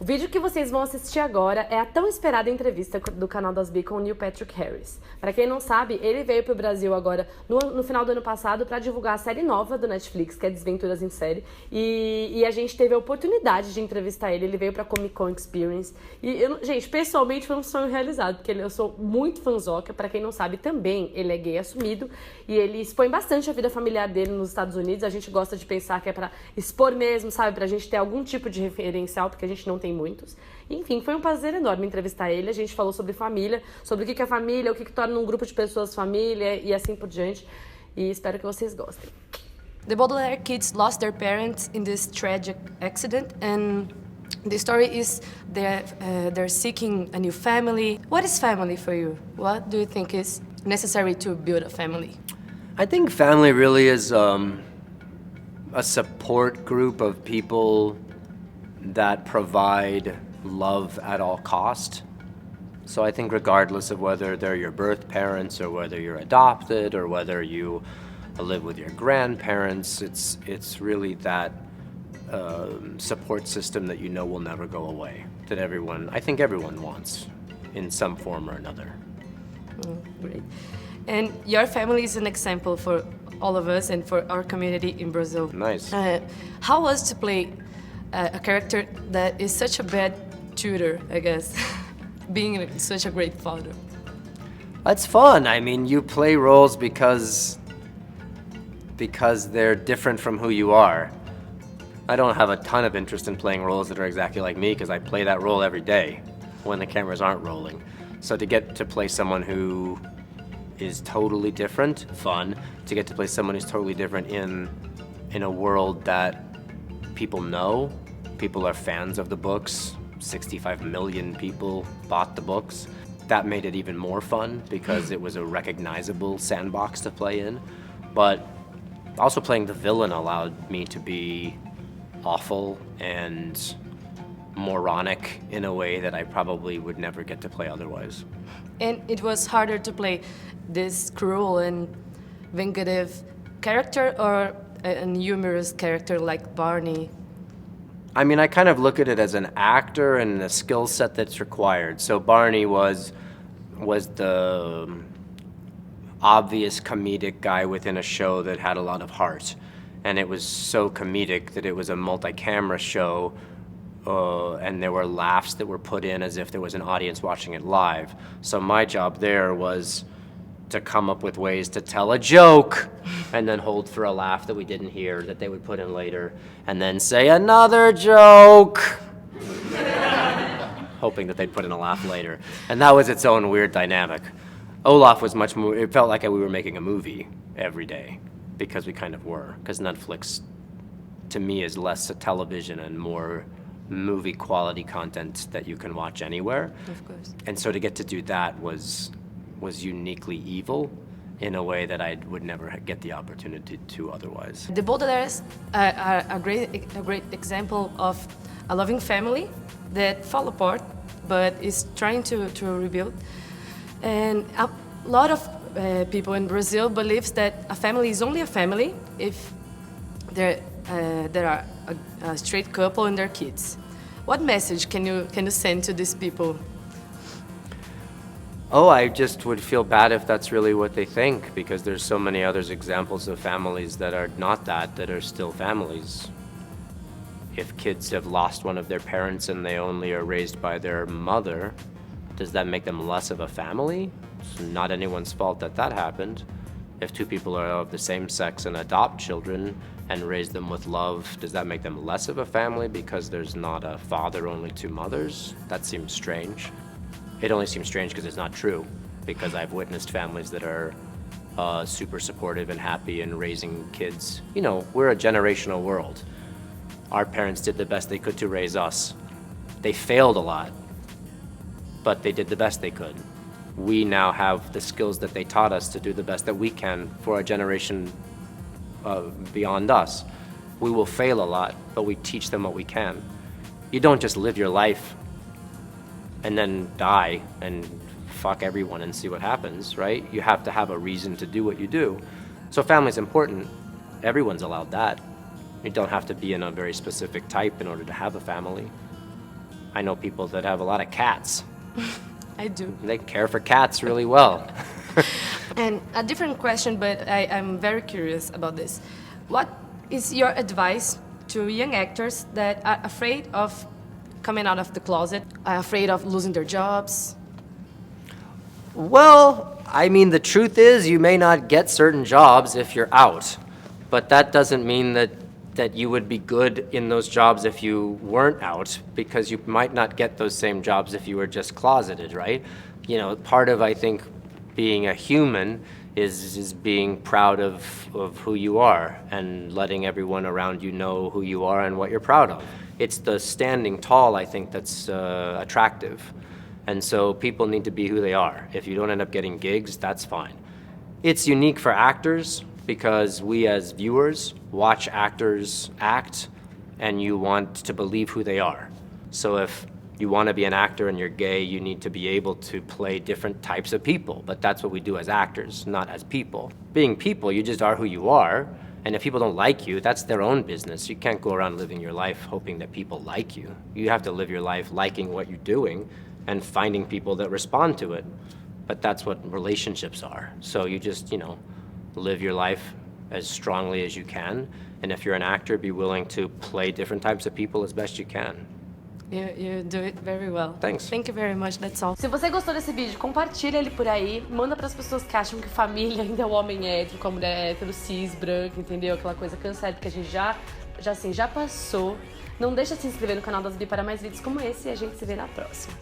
O vídeo que vocês vão assistir agora é a tão esperada entrevista do Canal das Bi com o Neil Patrick Harris. Para quem não sabe, ele veio pro Brasil agora no final do ano passado para divulgar a série nova do Netflix, que é Desventuras em Série. E a gente teve a oportunidade de entrevistar ele. Ele veio pra Comic Con Experience. E, gente, pessoalmente foi um sonho realizado, porque eu sou muito fanzoca. Para quem não sabe, também ele é gay assumido. E ele expõe bastante a vida familiar dele nos Estados Unidos. A gente gosta de pensar que é pra expor mesmo, sabe? Pra gente ter algum tipo de referencial, porque a gente não tem muitos. Enfim, foi um prazer enorme entrevistar ele. A gente falou sobre família, sobre o que é família, o que torna um grupo de pessoas família e assim por diante. E espero que vocês gostem. The Baudelaire kids lost their parents in this tragic accident, and the story is they're seeking a new family. What is family for you? What do you think is necessary to build a family? I think family really is a support group of people that provide love at all cost. So I think regardless of whether they're your birth parents or whether you're adopted or whether you live with your grandparents, it's really that support system that you know will never go away, that I think everyone wants in some form or another. Great. And your family is an example for all of us and for our community in Brazil. Nice. How was to play a character that is such a bad tutor, I guess, being such a great father? That's fun. I mean, you play roles because they're different from who you are. I don't have a ton of interest in playing roles that are exactly like me because I play that role every day when the cameras aren't rolling. So to get to play someone who is totally different, fun. To get to play someone who's totally different in a world that people know, people are fans of the books, 65 million people bought the books. That made it even more fun because it was a recognizable sandbox to play in. But also playing the villain allowed me to be awful and moronic in a way that I probably would never get to play otherwise. And it was harder to play this cruel and vindictive character or a humorous character like Barney? I mean, I kind of look at it as an actor and the skill set that's required. So Barney was the obvious comedic guy within a show that had a lot of heart. And it was so comedic that it was a multi-camera show, and there were laughs that were put in as if there was an audience watching it live. So my job there was to come up with ways to tell a joke and then hold for a laugh that we didn't hear that they would put in later, and then say another joke, hoping that they'd put in a laugh later. And that was its own weird dynamic. Olaf was much more, it felt like we were making a movie every day, because we kind of were, because Netflix, to me, is less a television and more movie quality content that you can watch anywhere. Of course. And so to get to do that was uniquely evil in a way that I would never get the opportunity to otherwise. The Baudelaire's are a great example of a loving family that fall apart but is trying to rebuild. And a lot of people in Brazil believes that a family is only a family if there are a straight couple and their kids. What message can you send to these people? Oh, I just would feel bad if that's really what they think, because there's so many other examples of families that are not that are still families. If kids have lost one of their parents and they only are raised by their mother, does that make them less of a family? It's not anyone's fault that happened. If two people are of the same sex and adopt children and raise them with love, does that make them less of a family because there's not a father, only two mothers? That seems strange. It only seems strange because it's not true, because I've witnessed families that are super supportive and happy in raising kids. You know, we're a generational world. Our parents did the best they could to raise us. They failed a lot, but they did the best they could. We now have the skills that they taught us to do the best that we can for a generation beyond us. We will fail a lot, but we teach them what we can. You don't just live your life and then die and fuck everyone and see what happens, right? You have to have a reason to do what you do. So family's important. Everyone's allowed that. You don't have to be in a very specific type in order to have a family. I know people that have a lot of cats. I do. They care for cats really well. And a different question, but I'm very curious about this. What is your advice to young actors that are afraid of coming out of the closet, are afraid of losing their jobs? Well, I mean, the truth is you may not get certain jobs if you're out, but that doesn't mean that you would be good in those jobs if you weren't out, because you might not get those same jobs if you were just closeted, right? You know, part of, I think, being a human is being proud of who you are and letting everyone around you know who you are and what you're proud of. It's the standing tall, I think, that's attractive. And so people need to be who they are. If you don't end up getting gigs, that's fine. It's unique for actors because we as viewers watch actors act and you want to believe who they are. So if you want to be an actor and you're gay, you need to be able to play different types of people. But that's what we do as actors, not as people. Being people, you just are who you are. And if people don't like you, that's their own business. You can't go around living your life hoping that people like you. You have to live your life liking what you're doing and finding people that respond to it. But that's what relationships are. So you just, live your life as strongly as you can. And if you're an actor, be willing to play different types of people as best you can. You do it very well. Thanks. Thank you very much. That's all. Se você gostou desse vídeo, compartilha ele por aí, manda pras pessoas que acham que família ainda é o homem hétero, com a mulher hétero, cis, branca, entendeu? Aquela coisa cansada que a gente já passou. Não deixa de se inscrever no canal das Bi para mais vídeos como esse e a gente se vê na próxima.